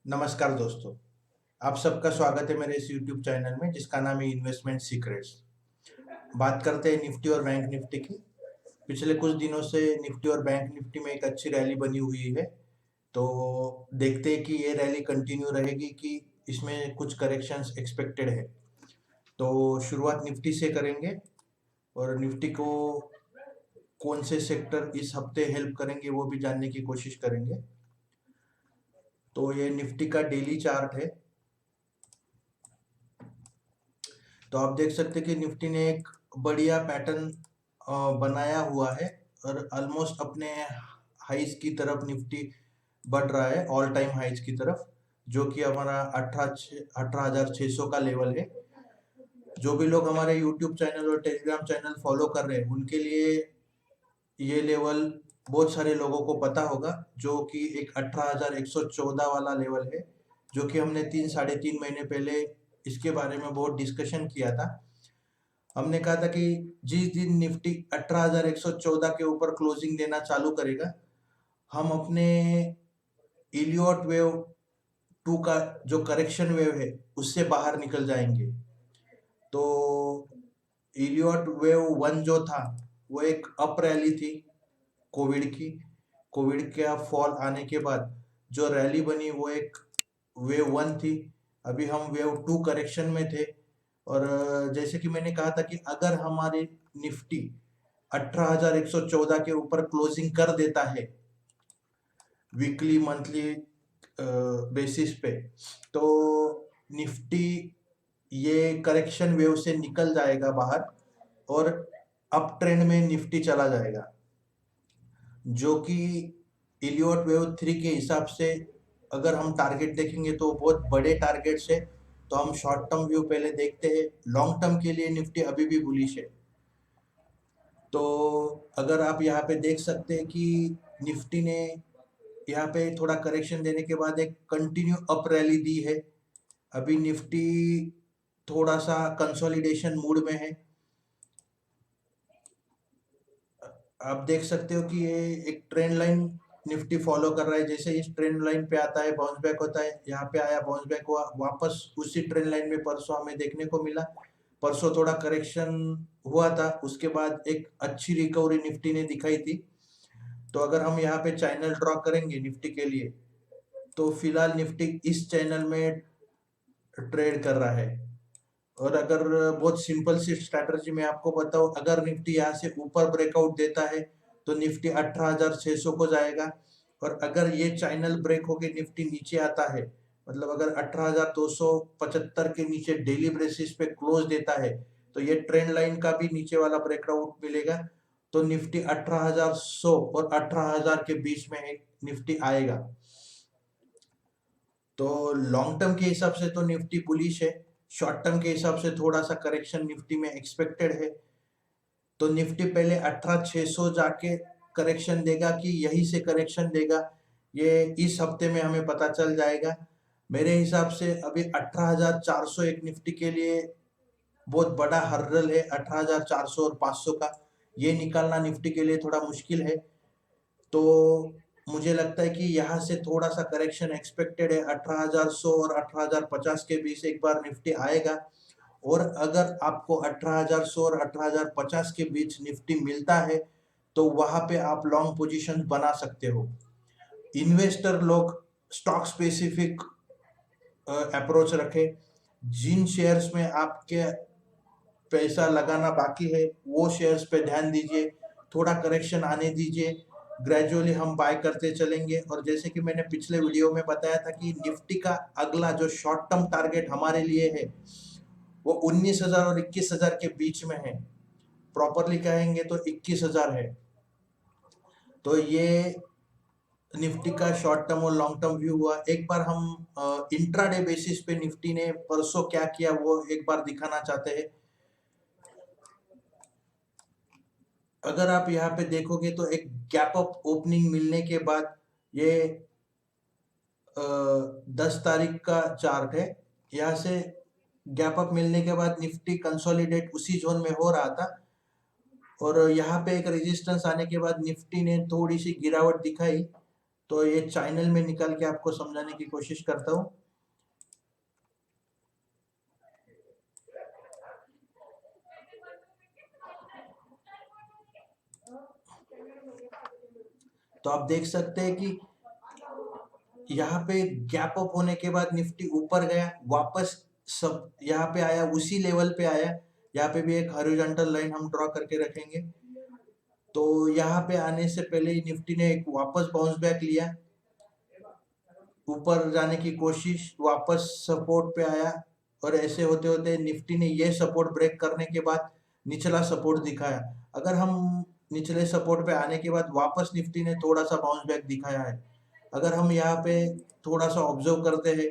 नमस्कार दोस्तों, आप सबका स्वागत है मेरे इस यूट्यूब चैनल में जिसका नाम है इन्वेस्टमेंट सीक्रेट्स। बात करते हैं निफ्टी और बैंक निफ्टी की। पिछले कुछ दिनों से निफ्टी और बैंक निफ्टी में एक अच्छी रैली बनी हुई है, तो देखते हैं कि ये रैली कंटिन्यू रहेगी कि इसमें कुछ करेक्शंस एक्सपेक्टेड है। तो शुरुआत निफ्टी से करेंगे और निफ्टी को कौन से सेक्टर इस हफ्ते हेल्प करेंगे वो भी जानने की कोशिश करेंगे। तो ये निफ्टी का डेली चार्ट है। तो आप देख सकते हैं कि निफ्टी ने एक बढ़िया पैटर्न बनाया हुआ है और ऑलमोस्ट अपने हाइज की तरफ निफ्टी बढ़ रहा है, ऑल टाइम हाइज की तरफ, जो कि हमारा 18,600 का लेवल है। जो भी लोग हमारे यूट्यूब चैनल और टेलीग्राम चैनल फॉलो कर रहे हैं उनके लिए ये लेवल बहुत सारे लोगों को पता होगा, जो कि एक 18,114 वाला लेवल है, जो कि हमने 3 साढ़े 3 महीने पहले इसके बारे में बहुत डिस्कशन किया था। हमने कहा था कि जिस दिन निफ्टी 18,114 के ऊपर क्लोजिंग देना चालू करेगा, हम अपने इलियट वेव 2 का जो करेक्शन वेव है उससे बाहर निकल जाएंगे। तो इलियट वेव 1 जो था वो एक अप रैली थी कोविड की। कोविड का फॉल आने के बाद जो रैली बनी वो एक वेव 1 थी। अभी हम वेव 2 करेक्शन में थे और जैसे कि मैंने कहा था कि अगर हमारे निफ्टी 18,114 के ऊपर क्लोजिंग कर देता है वीकली मंथली बेसिस पे, तो निफ्टी ये करेक्शन वेव से निकल जाएगा बाहर और अप ट्रेंड में निफ्टी चला जाएगा, जो कि इलियट वेव 3 के हिसाब से अगर हम टारगेट देखेंगे तो बहुत बड़े टारगेट्स है। तो हम शॉर्ट टर्म व्यू पहले देखते हैं। लॉन्ग टर्म के लिए निफ्टी अभी भी बुलिश है। तो अगर आप यहाँ पे देख सकते हैं कि निफ्टी ने यहाँ पे थोड़ा करेक्शन देने के बाद एक कंटिन्यू अप रैली दी है। अभी निफ्टी थोड़ा सा कंसोलिडेशन मूड में है। आप देख सकते हो कि ये एक ट्रेंड लाइन निफ्टी फॉलो कर रहा है। जैसे इस ट्रेंड लाइन पे आता है बाउंस बैक होता है, यहाँ पे आया बाउंस बैक हुआ, वापस उसी ट्रेंड लाइन में परसों हमें देखने को मिला। परसों थोड़ा करेक्शन हुआ था, उसके बाद एक अच्छी रिकवरी निफ्टी ने दिखाई थी। तो अगर हम यहाँ पे चैनल ड्रॉ करेंगे निफ्टी के लिए, तो फिलहाल निफ्टी इस चैनल में ट्रेड कर रहा है। और अगर बहुत सिंपल सी स्ट्रैटेजी मैं आपको बताऊं, अगर निफ्टी यहाँ से ऊपर ब्रेकआउट देता है तो निफ्टी 18,600 को जाएगा। और अगर ये चैनल ब्रेक होके निफ्टी नीचे आता है, मतलब अगर 18,275 के नीचे डेली बेसिस पे क्लोज देता है, तो ये ट्रेंड लाइन का भी नीचे वाला ब्रेकआउट मिलेगा। तो निफ्टी 18,100 और 18,000 के बीच में एक निफ्टी आएगा। तो लॉन्ग टर्म के हिसाब से तो निफ्टी बुलिश है। शॉर्ट टर्म के हिसाब से थोड़ा सा करेक्शन निफ्टी में एक्सपेक्टेड है। तो निफ्टी पहले 18,600 जाके करेक्शन देगा कि यहीं से करेक्शन देगा, ये इस हफ्ते में हमें पता चल जाएगा। मेरे हिसाब से अभी 18,400 एक निफ्टी के लिए बहुत बड़ा हर्डल है। 18,400 और 500 का ये निकालना निफ्टी के लिए थोड़ा मुश्किल है। तो मुझे लगता है कि यहाँ से थोड़ा सा करेक्शन एक्सपेक्टेड है। 18,100 और 18,050 के बीच एक बार निफ्टी आएगा। और अगर आपको 18,100 और 18,050 के बीच निफ्टी मिलता है तो वहां पे आप लॉन्ग पोजीशन बना सकते हो। इन्वेस्टर लोग स्टॉक स्पेसिफिक अप्रोच रखें। जिन शेयर्स में आपके पैसा लगाना बाकी है वो शेयर्स पे ध्यान दीजिए। थोड़ा करेक्शन आने दीजिए, ग्रेजुअली हम बाय करते चलेंगे। और जैसे कि मैंने पिछले वीडियो में बताया था कि निफ्टी का अगला जो शॉर्ट टर्म टारगेट हमारे लिए है वो 19,000 और 21,000 के बीच में है। प्रॉपरली कहेंगे तो 21,000 है। तो ये निफ्टी का शॉर्ट टर्म और लॉन्ग टर्म व्यू हुआ। एक बार हम इंट्राडे बेसिस पे निफ्टी ने परसों क्या किया वो एक बार दिखाना चाहते हैं। अगर आप यहाँ पे देखोगे तो एक गैप अप ओपनिंग मिलने के बाद ये 10 तारीख का चार्ट है। यहाँ से गैप अप मिलने के बाद निफ्टी कंसोलिडेट उसी जोन में हो रहा था और यहाँ पे एक रेजिस्टेंस आने के बाद निफ्टी ने थोड़ी सी गिरावट दिखाई। तो ये चैनल में निकाल के आपको समझाने की कोशिश करता हूँ। तो आप देख सकते हैं कि यहाँ पे गैप अप होने के बाद निफ्टी ऊपर गया, वापस सब यहाँ पे आया, उसी लेवल पे आया। यहाँ पे भी एक हॉरिजॉन्टल लाइन हम ड्रॉ करके रखेंगे। तो यहाँ पे आने से पहले ही निफ्टी ने एक वापस बाउंस बैक लिया, ऊपर जाने की कोशिश, वापस सपोर्ट पे आया, और ऐसे होते होते निफ्टी ने ये सपोर्ट ब्रेक करने के बाद निचला सपोर्ट दिखाया। अगर हम निचले सपोर्ट पे आने के बाद वापस निफ्टी ने थोड़ा सा बाउंस बैक दिखाया है, अगर हम यहाँ पे थोड़ा सा ऑब्जर्व करते हैं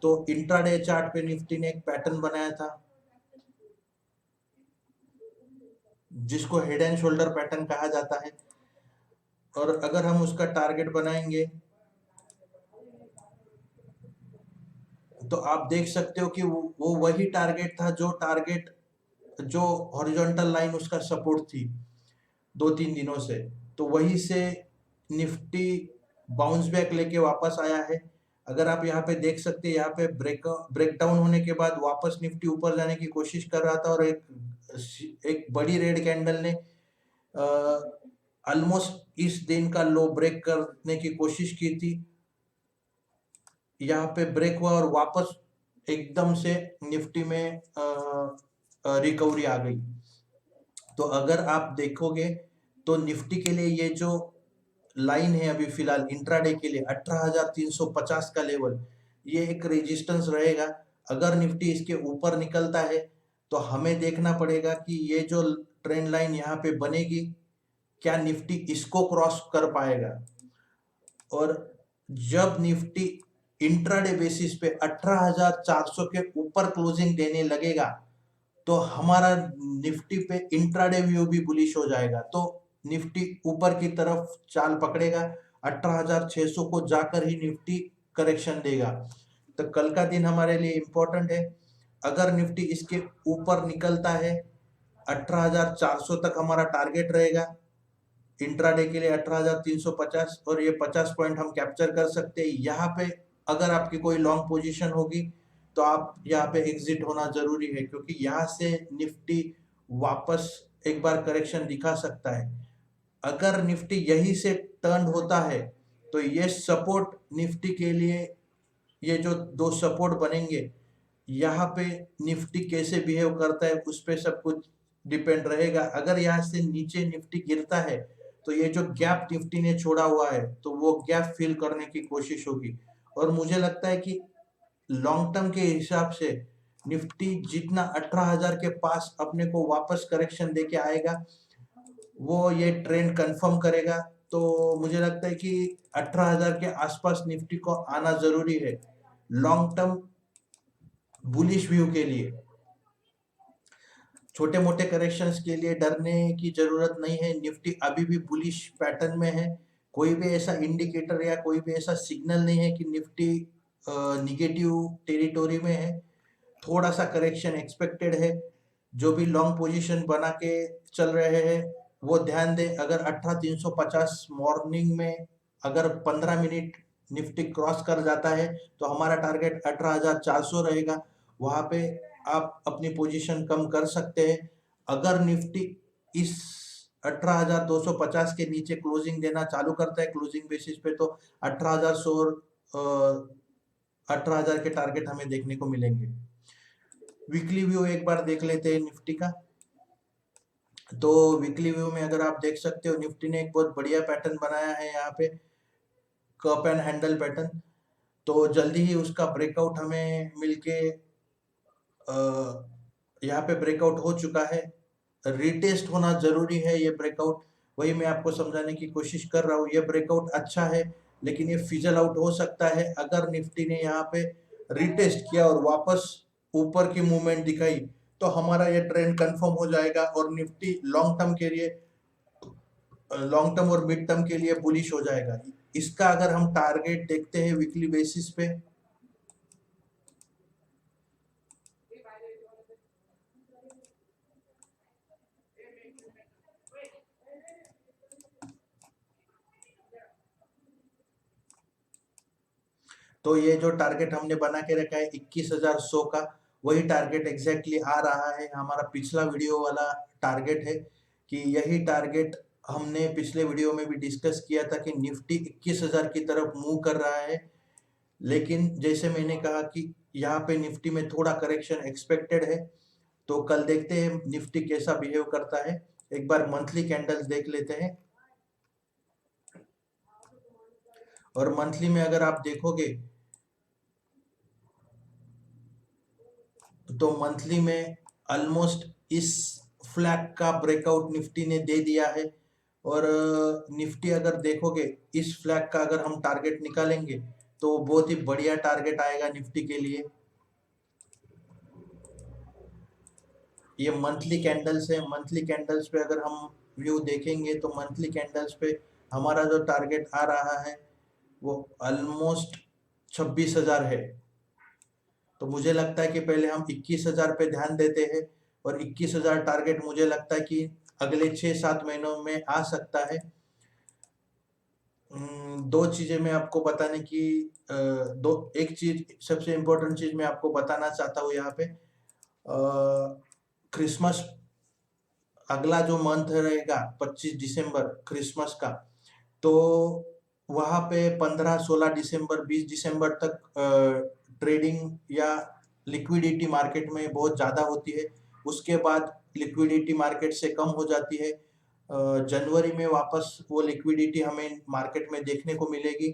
तो इंट्राडे चार्ट पे निफ्टी ने एक पैटर्न बनाया था जिसको हेड एंड शोल्डर पैटर्न कहा जाता है। और अगर हम उसका टारगेट बनाएंगे तो आप देख सकते हो कि वो वही टारगेट था जो हॉरिजॉन्टल लाइन उसका सपोर्ट थी 2-3 दिनों से। तो वहीं से निफ्टी बाउंस बैक लेके वापस आया है। अगर आप यहाँ पे देख सकते हैं, यहाँ पे ब्रेकडाउन होने के बाद वापस निफ्टी ऊपर जाने की कोशिश कर रहा था, और एक बड़ी रेड कैंडल ने ऑलमोस्ट इस दिन का लो ब्रेक करने की कोशिश की थी। यहाँ पे ब्रेक हुआ और वापस एकदम से निफ्टी में रिकवरी आ गई। तो अगर आप देखोगे तो निफ्टी के लिए ये जो लाइन है अभी फिलहाल इंट्राडे के लिए 18,350 का लेवल, ये एक रेजिस्टेंस रहेगा। अगर निफ्टी इसके ऊपर निकलता है तो हमें देखना पड़ेगा कि ये जो ट्रेंड लाइन यहाँ पे बनेगी, क्या निफ्टी इसको क्रॉस कर पाएगा। और जब निफ्टी इंट्राडे बेसिस पे 18,400 के ऊपर क्लोजिंग देने लगेगा तो हमारा निफ्टी पे इंट्राडे व्यू भी बुलिश हो जाएगा। तो निफ्टी ऊपर की तरफ चाल पकड़ेगा, 18,600 को जाकर ही निफ्टी करेक्शन देगा। तो कल का दिन हमारे लिए इंपॉर्टेंट है। अगर निफ्टी इसके ऊपर निकलता है, 18,400 तक हमारा टारगेट रहेगा इंट्राडे के लिए, 18,350, और ये 50 पॉइंट हम कैप्चर कर सकते हैं। यहाँ पे अगर आपकी कोई लॉन्ग पोजीशन होगी तो आप यहाँ पे एग्जिट होना जरूरी है, क्योंकि यहाँ से निफ्टी वापस एक बार करेक्शन दिखा सकता है। अगर निफ्टी यही से टर्न होता है तो ये सपोर्ट निफ्टी के लिए, ये जो दो सपोर्ट बनेंगे, यहाँ पे निफ्टी कैसे बिहेव करता है उस पे सब कुछ डिपेंड रहेगा। अगर यहाँ से नीचे निफ्टी गिरता है तो ये जो गैप निफ्टी ने छोड़ा हुआ है तो वो गैप फिल करने की कोशिश होगी। और मुझे लगता है कि लॉन्ग टर्म के हिसाब से निफ्टी जितना 18,000 के पास अपने को वापस करेक्शन देके आएगा, वो ये ट्रेंड कंफर्म करेगा। तो मुझे लगता है कि 18,000 के आसपास निफ्टी को आना जरूरी है लॉन्ग टर्म बुलिश व्यू के लिए। छोटे मोटे करेक्शंस के लिए डरने की जरूरत नहीं है, निफ्टी अभी भी बुलिश पैटर्न में है। कोई भी ऐसा इंडिकेटर या कोई भी ऐसा सिग्नल नहीं है कि निफ्टी निगेटिव टेरिटोरी में है। थोड़ा सा करेक्शन एक्सपेक्टेड है। जो भी लॉन्ग पोजीशन बना के चल रहे हैं वो ध्यान दें। अगर 18,350 मॉर्निंग में अगर 15 मिनट निफ्टी क्रॉस कर जाता है तो हमारा टारगेट 18,400 रहेगा। वहां पे आप अपनी पोजीशन कम कर सकते हैं। अगर निफ्टी इस 18,250 के नीचे क्लोजिंग देना चालू करता है क्लोजिंग बेसिस पे, तो 18,100 18,000 के टारगेट हमें देखने को मिलेंगे। वीकली व्यू एक बार देख लेते हैं निफ्टी का। तो वीकली व्यू में अगर आप देख सकते हो निफ्टी ने एक बहुत बढ़िया पैटर्न बनाया है यहाँ पे, कप एंड हैंडल पैटर्न। तो जल्दी ही उसका ब्रेकआउट हमें मिलके यहाँ पे ब्रेकआउट हो चुका है। रिटेस्ट होना जरूरी है ये ब्रेकआउट, वही मैं आपको समझाने की कोशिश कर रहा हूँ। ये ब्रेकआउट अच्छा है लेकिन ये फिजल आउट हो सकता है। अगर निफ्टी ने यहाँ पे रिटेस्ट किया और वापस ऊपर की मूवमेंट दिखाई तो हमारा ये ट्रेंड कंफर्म हो जाएगा और निफ्टी लॉन्ग टर्म और मिड टर्म के लिए बुलिश हो जाएगा। इसका अगर हम टारगेट देखते हैं वीकली बेसिस पे, तो ये जो टारगेट हमने बना के रखा है 21,100 का, वही टारगेट एग्जैक्टली आ रहा है। हमारा पिछला वीडियो वाला टारगेट है कि यही टारगेट हमने पिछले वीडियो में भी डिस्कस किया था कि निफ्टी 21,000 की तरफ मूव कर रहा है। लेकिन जैसे मैंने कहा कि यहाँ पे निफ्टी में थोड़ा करेक्शन एक्सपेक्टेड है, तो कल देखते हैं निफ्टी कैसा बिहेव करता है। एक बार मंथली कैंडल्स देख लेते हैं। और मंथली में अगर आप देखोगे तो मंथली में ऑलमोस्ट इस फ्लैग का ब्रेकआउट निफ्टी ने दे दिया है। और निफ्टी अगर देखोगे इस फ्लैग का अगर हम टारगेट निकालेंगे तो बहुत ही बढ़िया टारगेट आएगा निफ्टी के लिए। ये मंथली कैंडल्स है। मंथली कैंडल्स पे अगर हम व्यू देखेंगे तो मंथली कैंडल्स पे हमारा जो टारगेट आ रहा है वो ऑलमोस्ट 26,000 है। तो मुझे लगता है कि पहले हम 21,000 पे ध्यान देते हैं, और 21,000 टारगेट मुझे लगता है कि अगले 6-7 महीनों में आ सकता है। दो चीजें मैं आपको बताने की एक चीज, सबसे इम्पोर्टेंट चीज मैं आपको बताना चाहता हूँ यहाँ पे। क्रिसमस अगला जो मंथ रहेगा 25 दिसंबर क्रिसमस का, तो वहाँ पे 15-16 दिसंबर 20 दिसंबर तक ट्रेडिंग या लिक्विडिटी मार्केट में बहुत ज़्यादा होती है। उसके बाद लिक्विडिटी मार्केट से कम हो जाती है। जनवरी में वापस वो लिक्विडिटी हमें मार्केट में देखने को मिलेगी।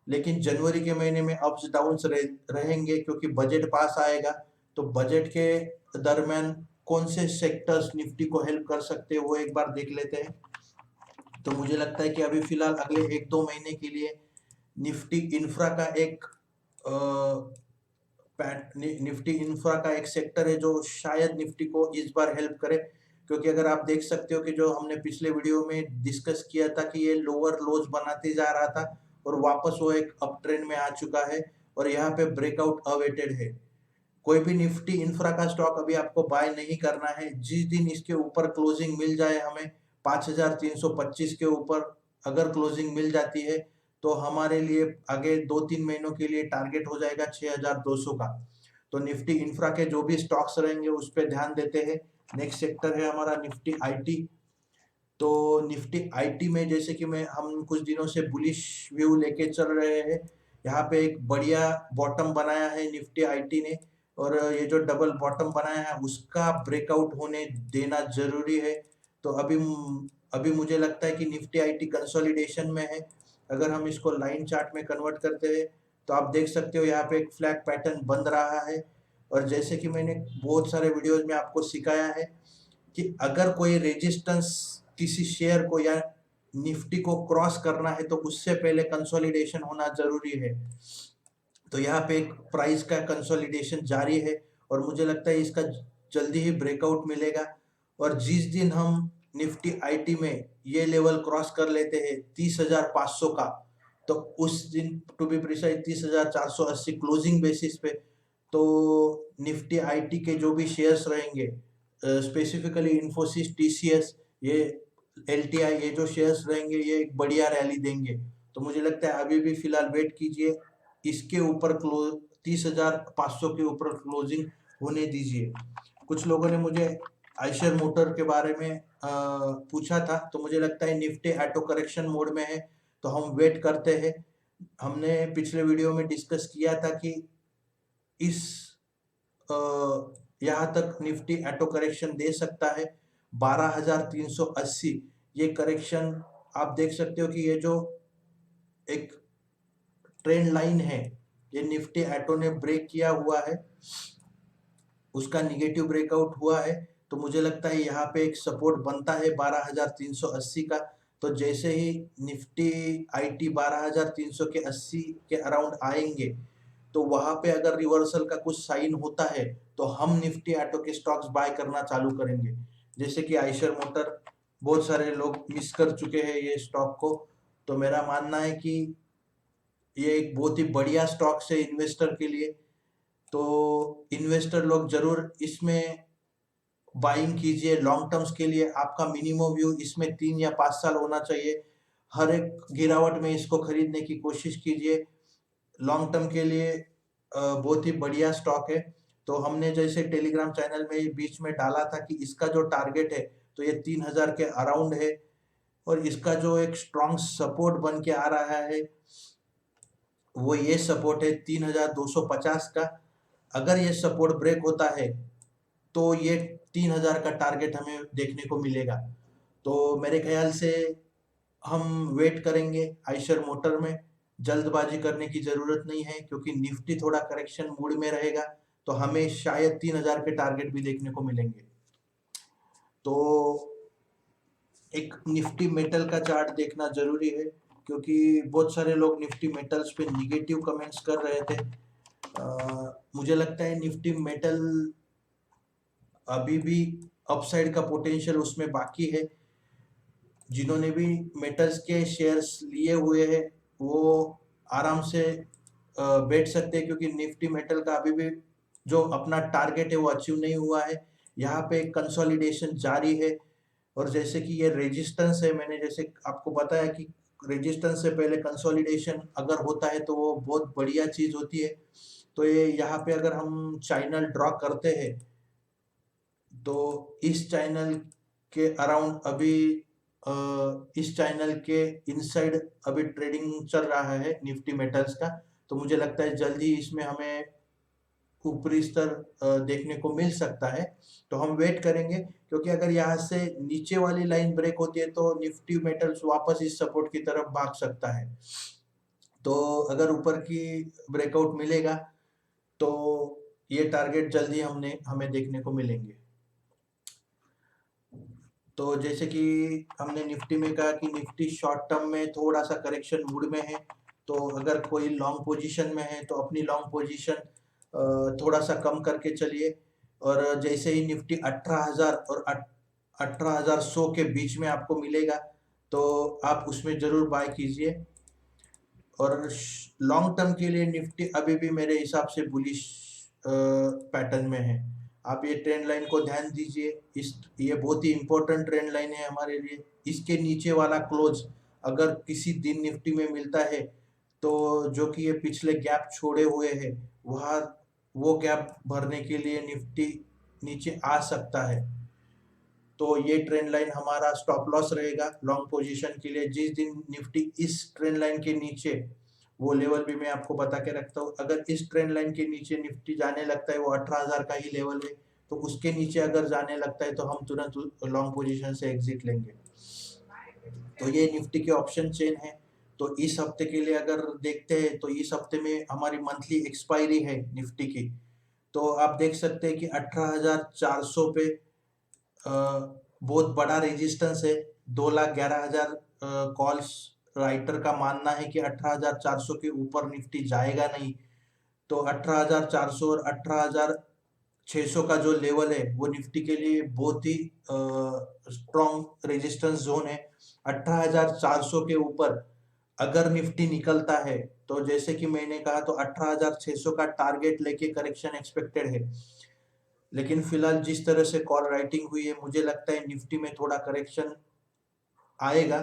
लेकिन जनवरी के महीने में अप्स डाउन्स रहेंगे, क्योंकि बजट पास आएगा। तो बजट के दरमियान कौन से सेक्टर्स निफ्टी को हेल्प कर सकते हैं वो एक बार देख लेते हैं। तो मुझे लगता है कि अभी फिलहाल अगले 1-2 महीने के लिए निफ्टी इंफ्रा का एक निफ्टी इंफ्रा का एक सेक्टर है जो शायद निफ्टी को इस बार हेल्प करे। क्योंकि अगर आप देख सकते हो कि जो हमने पिछले वीडियो में डिस्कस किया था कि ये लोअर लोज बनाते जा रहा था और वापस वो एक अप ट्रेंड में आ चुका है, और यहाँ पे ब्रेकआउट अवेटेड है। कोई भी निफ्टी इंफ्रा का स्टॉक अभी आपको बाय नहीं करना है। जिस दिन इसके ऊपर क्लोजिंग मिल जाए, हमें 5,325 के ऊपर अगर क्लोजिंग मिल जाती है तो हमारे लिए आगे 2-3 महीनों के लिए टारगेट हो जाएगा 6,200 का। तो निफ्टी इंफ्रा के जो भी स्टॉक्स रहेंगे उस पर ध्यान देते हैं। नेक्स्ट सेक्टर है हमारा निफ्टी आईटी। तो निफ्टी आईटी में जैसे कि हम कुछ दिनों से बुलिश व्यू लेके चल रहे हैं। यहाँ पे एक बढ़िया बॉटम बनाया है निफ्टी आईटी ने, और ये जो डबल बॉटम बनाया है उसका ब्रेकआउट होने देना जरूरी है। तो अभी मुझे लगता है कि निफ्टी आईटी कंसोलिडेशन में है। अगर हम इसको लाइन चार्ट में कन्वर्ट करते हैं तो आप देख सकते हो यहाँ पे एक फ्लैग पैटर्न बन रहा है। और जैसे कि मैंने बहुत सारे वीडियोज में आपको सिखाया है कि अगर कोई रेजिस्टेंस किसी शेयर को या निफ्टी को क्रॉस करना है तो उससे पहले कंसोलिडेशन होना जरूरी है। तो यहाँ पे एक प्राइस का कंसोलिडेशन जारी है, और मुझे लगता है इसका जल्दी ही ब्रेकआउट मिलेगा। और जिस दिन हम निफ्टी आईटी में ये लेवल क्रॉस कर लेते हैं 30,500 का, तो उस दिन to be precise 30,480 closing basis पे, तो निफ्टी आईटी के जो भी शेयर्स रहेंगे, स्पेसिफिकली इन्फोसिस, टीसीएस, ये एलटीआई, ये जो शेयर्स रहेंगे ये एक बढ़िया रैली देंगे। तो मुझे लगता है अभी भी फिलहाल वेट कीजिए, इसके ऊपर 30,500 के ऊपर क्लोजिंग होने दीजिए। कुछ लोगों ने मुझे आयशर मोटर के बारे में पूछा था, तो मुझे लगता है निफ्टी ऑटो करेक्शन मोड में है, तो हम वेट करते हैं। हमने पिछले वीडियो में डिस्कस किया था कि इस यहाँ तक निफ्टी ऑटो करेक्शन दे सकता है 12,380। ये करेक्शन आप देख सकते हो कि ये जो एक ट्रेंड लाइन है, ये निफ्टी ऑटो ने ब्रेक किया हुआ है, उसका निगेटिव ब्रेकआउट हुआ है। तो मुझे लगता है यहाँ पे एक सपोर्ट बनता है 12,380 का। तो जैसे ही निफ्टी आईटी 12,300 के 80 के अराउंड आएंगे, तो वहां पे अगर रिवर्सल का कुछ साइन होता है तो हम निफ्टी ऑटो के स्टॉक्स बाय करना चालू करेंगे। जैसे कि आयशर मोटर, बहुत सारे लोग मिस कर चुके हैं ये स्टॉक को। तो मेरा मानना है कि ये एक बहुत ही बढ़िया स्टॉक है इन्वेस्टर के लिए। तो इन्वेस्टर लोग जरूर इसमें बाइंग कीजिए। लॉन्ग टर्म्स के लिए आपका मिनिमम व्यू इसमें 3 या 5 साल होना चाहिए। हर एक गिरावट में इसको खरीदने की कोशिश कीजिए। लॉन्ग टर्म के लिए बहुत ही बढ़िया स्टॉक है। तो हमने जैसे टेलीग्राम चैनल में बीच में डाला था कि इसका जो टारगेट है तो ये 3000 के अराउंड है, और इसका जो एक स्ट्रॉन्ग सपोर्ट बन के आ रहा है वो ये सपोर्ट है 3250 का। अगर ये सपोर्ट ब्रेक होता है तो ये 3000 का टारगेट हमें देखने को मिलेगा। तो मेरे ख्याल से हम वेट करेंगे आइशर मोटर में, जल्दबाजी करने की जरूरत नहीं है, क्योंकि निफ्टी थोड़ा करेक्शन मूड में रहेगा तो हमें शायद 3000 के टारगेट भी देखने को मिलेंगे। तो एक निफ्टी मेटल का चार्ट देखना जरूरी है, क्योंकि बहुत सारे लोग निफ्टी मेटल्स पे निगेटिव कमेंट्स कर रहे थे। मुझे लगता है निफ्टी मेटल अभी भी अपसाइड का पोटेंशियल उसमें बाकी है। जिन्होंने भी मेटल्स के शेयर्स लिए हुए हैं वो आराम से बैठ सकते हैं, क्योंकि निफ्टी मेटल का अभी भी जो अपना टारगेट है वो अचीव नहीं हुआ है। यहाँ पे कंसोलिडेशन जारी है, और जैसे कि ये रेजिस्टेंस है, मैंने जैसे आपको बताया कि रेजिस्टेंस से पहले कंसोलिडेशन अगर होता है तो वो बहुत बढ़िया चीज होती है। तो ये यहाँ पे अगर हम चैनल ड्रॉ करते हैं तो इस चैनल के अराउंड अभी इस चैनल के इनसाइड अभी ट्रेडिंग चल रहा है निफ्टी मेटल्स का। तो मुझे लगता है जल्दी इसमें हमें ऊपरी स्तर देखने को मिल सकता है। तो हम वेट करेंगे, क्योंकि अगर यहाँ से नीचे वाली लाइन ब्रेक होती है तो निफ्टी मेटल्स वापस इस सपोर्ट की तरफ भाग सकता है। तो अगर ऊपर की ब्रेकआउट मिलेगा तो ये टारगेट जल्दी हमें देखने को मिलेंगे। तो जैसे कि हमने निफ्टी में कहा कि निफ्टी शॉर्ट टर्म में थोड़ा सा करेक्शन मूड में है, तो अगर कोई लॉन्ग पोजीशन में है तो अपनी लॉन्ग पोजीशन थोड़ा सा कम करके चलिए। और जैसे ही निफ्टी 18,000 और 18,100 के बीच में आपको मिलेगा तो आप उसमें जरूर बाय कीजिए। और लॉन्ग टर्म के लिए निफ्टी अभी भी मेरे हिसाब से बुलिश पैटर्न में है। आप ये ट्रेंड लाइन को ध्यान दीजिए, इस ये बहुत ही इंपॉर्टेंट ट्रेंड लाइन है हमारे लिए। इसके नीचे वाला क्लोज अगर किसी दिन निफ्टी में मिलता है तो जो कि ये पिछले गैप छोड़े हुए है वहाँ वो गैप भरने के लिए निफ्टी नीचे आ सकता है। तो ये ट्रेंड लाइन हमारा स्टॉप लॉस रहेगा लॉन्ग पोजीशन के लिए। जिस दिन निफ्टी इस ट्रेंड लाइन के नीचे, वो लेवल भी मैं आपको बता के रखता हूँ, अगर इस ट्रेंड लाइन के नीचे निफ्टी जाने लगता है, वो 18,000 का ही लेवल है, तो उसके नीचे अगर जाने लगता है तो हम तुरंत लॉन्ग पोजीशन से एग्जिट लेंगे। तो ये निफ्टी के ऑप्शन चेन है। तो इस हफ्ते के लिए अगर देखते हैं तो इस हफ्ते में हमारी मंथली एक्सपायरी है निफ्टी की। तो आप देख सकते हैं कि 18,400 पे बहुत बड़ा रेजिस्टेंस है। 2,11,000 कॉल्स राइटर का मानना है कि 18,400 के ऊपर निफ्टी जाएगा नहीं। तो 18,400 और 18,600 का जो लेवल है वो निफ्टी के लिए बहुत ही स्ट्रॉन्ग रेजिस्टेंस जोन है। 18,400 के ऊपर अगर निफ्टी निकलता है तो जैसे कि मैंने कहा तो 18,600 का टारगेट लेके करेक्शन एक्सपेक्टेड है। लेकिन फिलहाल जिस तरह से कॉल राइटिंग हुई है मुझे लगता है निफ्टी में थोड़ा करेक्शन आएगा।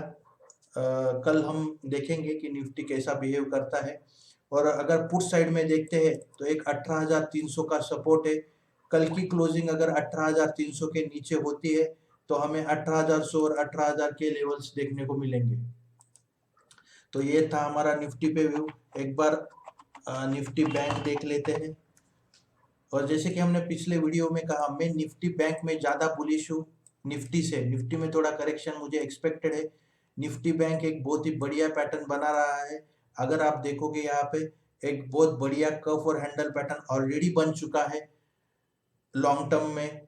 कल हम देखेंगे कि निफ्टी कैसा बिहेव करता है। और अगर पुट साइड में देखते हैं तो एक 18,300 का सपोर्ट है। कल की क्लोजिंग अगर 18,300 के नीचे होती है तो हमें 18,100 और 18,000 के लेवल्स देखने को मिलेंगे। तो ये था हमारा निफ्टी पे व्यू। एक बार निफ्टी बैंक देख लेते हैं। और जैसे कि हमने पिछले वीडियो में कहा, मैं निफ्टी बैंक में ज़्यादा बुलिश हूँ निफ्टी से। निफ्टी में थोड़ा करेक्शन मुझे एक्सपेक्टेड है। निफ्टी बैंक एक बहुत ही बढ़िया पैटर्न बना रहा है। अगर आप देखोगे यहाँ पे एक बहुत बढ़िया कर्व और हैंडल पैटर्न ऑलरेडी बन चुका है। लॉन्ग टर्म में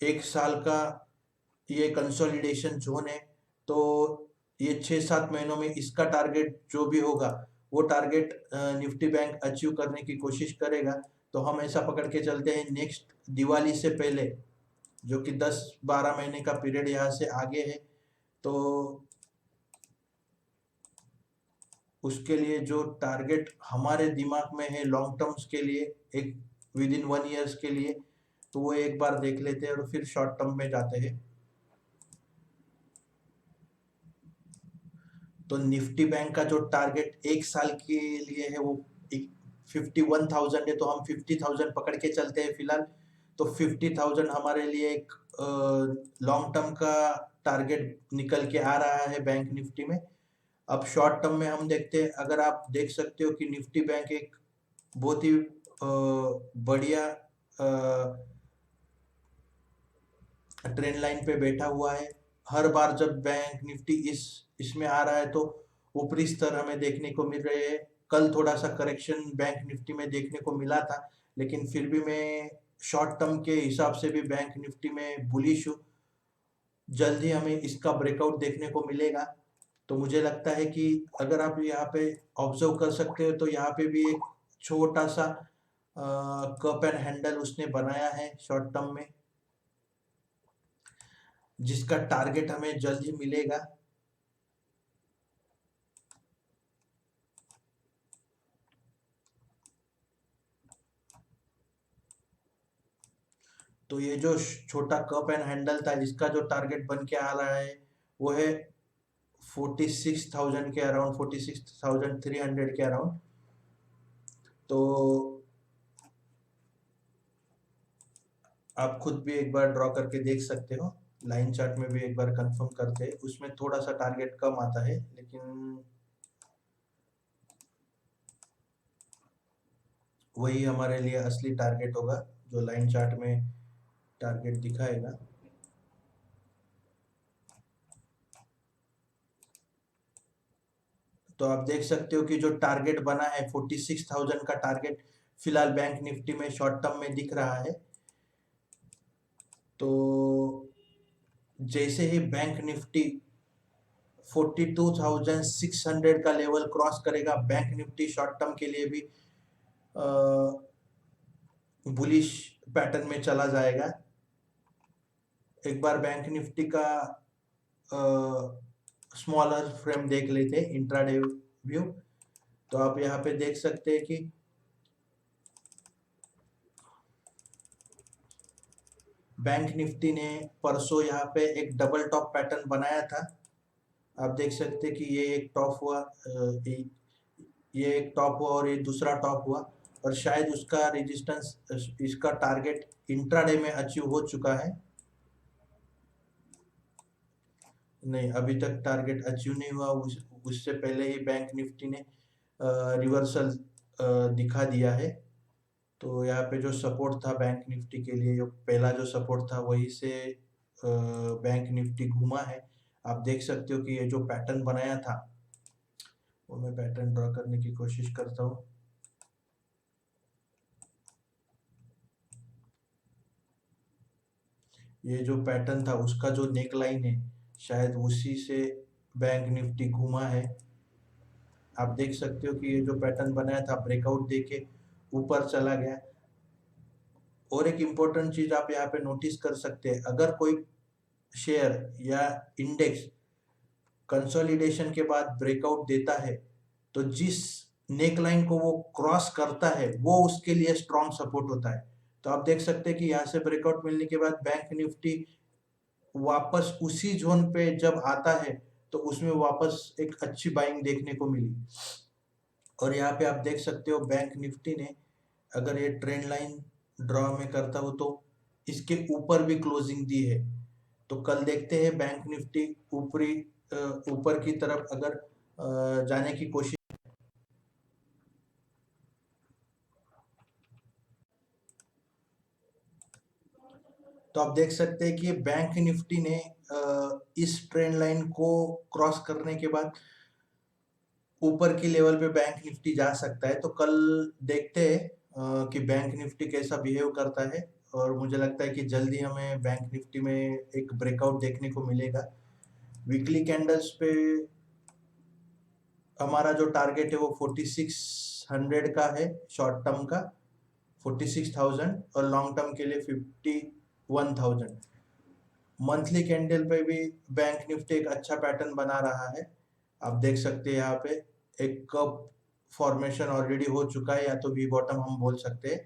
1 साल का ये कंसोलिडेशन जोन है। तो ये 6-7 महीनों में इसका टारगेट जो भी होगा वो टारगेट निफ्टी बैंक अचीव करने की कोशिश करेगा। तो हम ऐसा पकड़ के चलते हैं नेक्स्ट दिवाली से पहले, जो कि 10-12 महीने का पीरियड यहाँ से आगे है, तो उसके लिए जो टारगेट हमारे दिमाग में है लॉन्ग टर्म्स के लिए, एक विद इन 1 ईयर्स के लिए, तो वो एक बार देख लेते हैं और फिर शॉर्ट टर्म में जाते हैं। तो निफ्टी बैंक का जो टारगेट 1 साल के लिए है वो 51,000 है तो हम 50,000 पकड़ के चलते हैं फिलहाल। तो 50,000 हमारे लिए एक लॉन्ग टर्म का टारगेट निकल के आ रहा है बैंक निफ्टी में। अब शॉर्ट टर्म में हम देखते हैं, अगर आप देख सकते हो कि निफ्टी बैंक एक बहुत ही बढ़िया ट्रेंड लाइन पे बैठा हुआ है। हर बार जब बैंक निफ्टी इसमें आ रहा है तो ऊपरी स्तर हमें देखने को मिल रहे हैं। कल थोड़ा सा करेक्शन बैंक निफ्टी में देखने को मिला था, लेकिन फिर भी मैं शॉर्ट टर्म के हिसाब से भी बैंक निफ्टी में बुलिश हूँ। जल्द ही हमें इसका ब्रेकआउट देखने को मिलेगा। तो मुझे लगता है कि अगर आप यहाँ पे ऑब्जर्व कर सकते हो तो यहाँ पे भी एक छोटा सा कप एंड हैंडल उसने बनाया है शॉर्ट टर्म में, जिसका टारगेट हमें जल्द ही मिलेगा। तो ये जो छोटा कप एंड हैंडल था, इसका जो टारगेट बन के आ रहा है वो है 46,000 के अराउंड, 46,300 के अराउंड। तो आप खुद भी एक बार ड्रॉ करके देख सकते हो, लाइन चार्ट में भी एक बार कंफर्म करते हैं। उसमें थोड़ा सा टारगेट कम आता है, लेकिन वही हमारे लिए असली टारगेट होगा जो लाइन चार्ट में टारगेट दिखाएगा। तो आप देख सकते हो कि जो टारगेट बना है 46,000 का टारगेट फिलहाल बैंक निफ्टी में शॉर्ट टर्म में दिख रहा है। तो जैसे ही बैंक निफ्टी 42,600 का लेवल क्रॉस करेगा, बैंक निफ्टी शॉर्ट टर्म के लिए भी बुलिश पैटर्न में चला जाएगा। एक बार बैंक निफ्टी का स्मॉलर फ्रेम देख लेते हैं, इंट्राडे व्यू। तो आप यहाँ पे देख सकते हैं कि बैंक निफ्टी ने परसों यहाँ पे एक डबल टॉप पैटर्न बनाया था। आप देख सकते हैं कि ये एक टॉप हुआ, ये एक टॉप हुआ और ये दूसरा टॉप हुआ, और शायद उसका रेजिस्टेंस, इसका टारगेट इंट्राडे में अचीव हो चुका है। नहीं, अभी तक टारगेट अचीव नहीं हुआ। उससे पहले ही बैंक निफ्टी ने रिवर्सल दिखा दिया है। तो यहाँ पे जो सपोर्ट था बैंक निफ्टी के लिए, जो पहला जो सपोर्ट था वही से बैंक निफ्टी घूमा है। आप देख सकते हो कि ये जो पैटर्न बनाया था, वो मैं पैटर्न ड्रॉ करने की कोशिश करता हूँ। ये जो पैटर्न था उसका जो नेक लाइन है, शायद उसी से बैंक निफ्टी घूमा है। आप देख सकते हो कि ये जो पैटर्न बनाया था ब्रेकआउट देके ऊपर चला गया। और एक इम्पोर्टेंट चीज आप यहाँ पे नोटिस कर सकते हैं, अगर कोई शेयर या इंडेक्स कंसोलिडेशन के बाद ब्रेकआउट देता है तो जिस नेक लाइन को वो क्रॉस करता है वो उसके लिए स्ट्रॉन्ग सपोर्ट होता है। तो आप देख सकते हैं कि यहाँ से ब्रेकआउट मिलने के बाद बैंक निफ्टी वापस उसी जोन पे जब आता है तो उसमें वापस एक अच्छी बाइंग देखने को मिली। और यहाँ पे आप देख सकते हो बैंक निफ्टी ने, अगर ये ट्रेंड लाइन ड्रॉ में करता हो तो इसके ऊपर भी क्लोजिंग दी है। तो कल देखते हैं बैंक निफ्टी ऊपर की तरफ अगर जाने की कोशिश। तो आप देख सकते हैं कि बैंक निफ्टी ने इस ट्रेंड लाइन को क्रॉस करने के बाद ऊपर की लेवल पे बैंक निफ्टी जा सकता है। तो कल देखते हैं कि बैंक निफ्टी कैसा बिहेव करता है, और मुझे लगता है कि जल्दी हमें बैंक निफ्टी में एक ब्रेकआउट देखने को मिलेगा। वीकली कैंडल्स पे हमारा जो टारगेट है वो 4600 का है शॉर्ट टर्म का, 46,000, और लॉन्ग टर्म के लिए 51,000। मंथली कैंडल पे भी बैंक निफ्टी एक अच्छा पैटर्न बना रहा है। आप देख सकते हैं यहाँ पे एक कप फॉर्मेशन ऑलरेडी हो चुका है, या तो वी बॉटम हम बोल सकते हैं।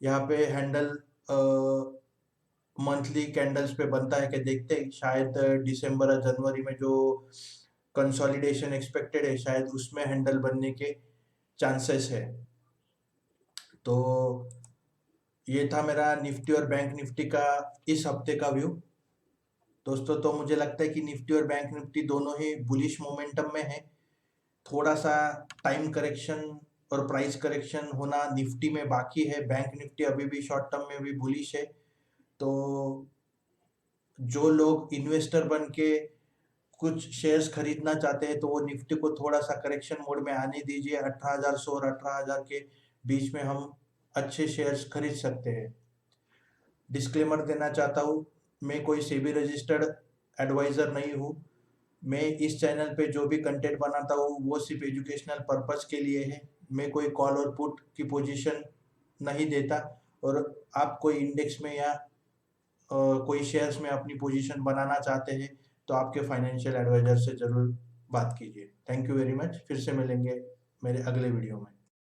यहाँ पे हैंडल मंथली कैंडल्स पे बनता है कि देखते हैं, शायद दिसंबर और जनवरी में जो कंसोलिडेशन एक्सपेक्टेड है शायद उसमें हैंडल बनने के चांसेस है। तो ये था मेरा निफ्टी और बैंक निफ्टी का इस हफ्ते का व्यू। दोस्तों, तो मुझे लगता है कि निफ्टी और बैंक निफ्टी दोनों ही बुलिश मोमेंटम में है। थोड़ा सा टाइम करेक्शन और प्राइस करेक्शन होना निफ्टी में बाकी है। बैंक निफ्टी अभी भी शॉर्ट टर्म में भी बुलिश है। तो जो लोग इन्वेस्टर बन के कुछ शेयर्स खरीदना चाहते हैं तो वो निफ्टी को थोड़ा सा करेक्शन मोड में आने दीजिए। 18,100 और 18,000 के बीच में हम अच्छे शेयर्स खरीद सकते हैं। डिस्क्लेमर देना चाहता हूँ, मैं कोई सेबी रजिस्टर्ड एडवाइज़र नहीं हूँ। मैं इस चैनल पे जो भी कंटेंट बनाता हूँ वो सिर्फ एजुकेशनल पर्पस के लिए है। मैं कोई कॉल और पुट की पोजीशन नहीं देता। और आप कोई इंडेक्स में या कोई शेयर्स में अपनी पोजीशन बनाना चाहते हैं तो आपके फाइनेंशियल एडवाइजर से ज़रूर बात कीजिए। Thank you very much. फिर से मिलेंगे मेरे अगले वीडियो में।